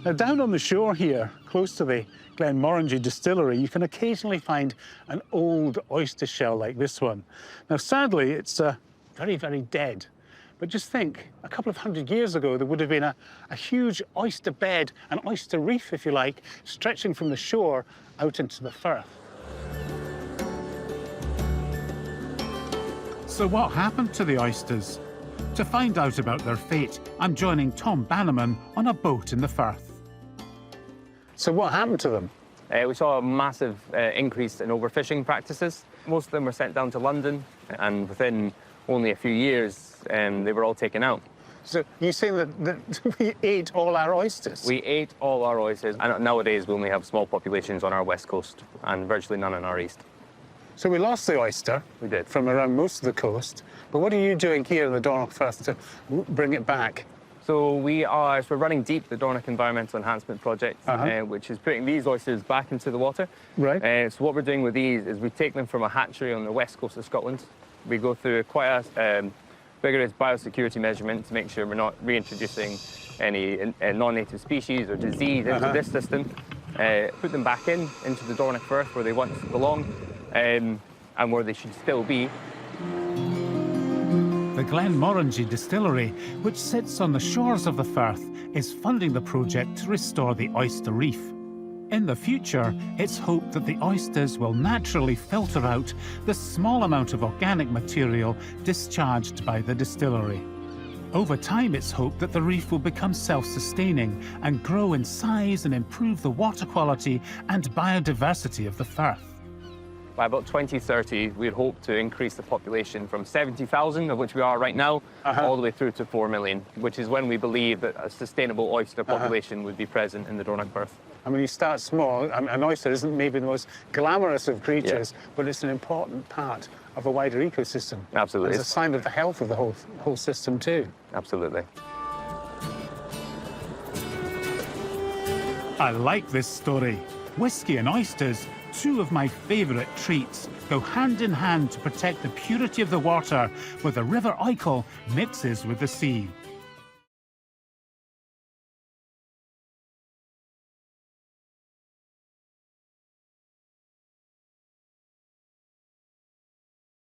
Now, down on the shore here, close to the Glenmorangie distillery, you can occasionally find an old oyster shell like this one. Now, sadly, it's very, very dead. But just think, a couple of hundred years ago, there would have been a huge oyster bed, an oyster reef, if you like, stretching from the shore out into the Firth. So what happened to the oysters? To find out about their fate, I'm joining Tom Bannerman on a boat in the Firth. So what happened to them? We saw a massive increase in overfishing practices. Most of them were sent down to London, and within only a few years, they were all taken out. So you're saying that we ate all our oysters? We ate all our oysters, and nowadays we only have small populations on our west coast and virtually none on our east. So we lost the oyster. We did. From around most of the coast. But what are you doing here in the Dornoch Firth to bring it back? So we're running deep the Dornoch Environmental Enhancement Project, which is putting these oysters back into the water. Right. So what we're doing with these is we take them from a hatchery on the west coast of Scotland. We go through quite a rigorous biosecurity measurement to make sure we're not reintroducing any non-native species or disease into this system. Put them back into the Dornoch Firth where they once belonged and where they should still be. The Glenmorangie distillery, which sits on the shores of the Firth, is funding the project to restore the oyster reef. In the future, it's hoped that the oysters will naturally filter out the small amount of organic material discharged by the distillery. Over time, it's hoped that the reef will become self-sustaining and grow in size and improve the water quality and biodiversity of the Firth. By about 2030, we'd hope to increase the population from 70,000, of which we are right now, all the way through to 4 million, which is when we believe that a sustainable oyster population would be present in the Dornoch Firth. I mean, you start small. An oyster isn't maybe the most glamorous of creatures, but it's an important part of a wider ecosystem. Absolutely. It's a sign of the health of the whole system too. Absolutely. I like this story. Whiskey and oysters, two of my favourite treats, go hand in hand to protect the purity of the water where the River Oikel mixes with the sea.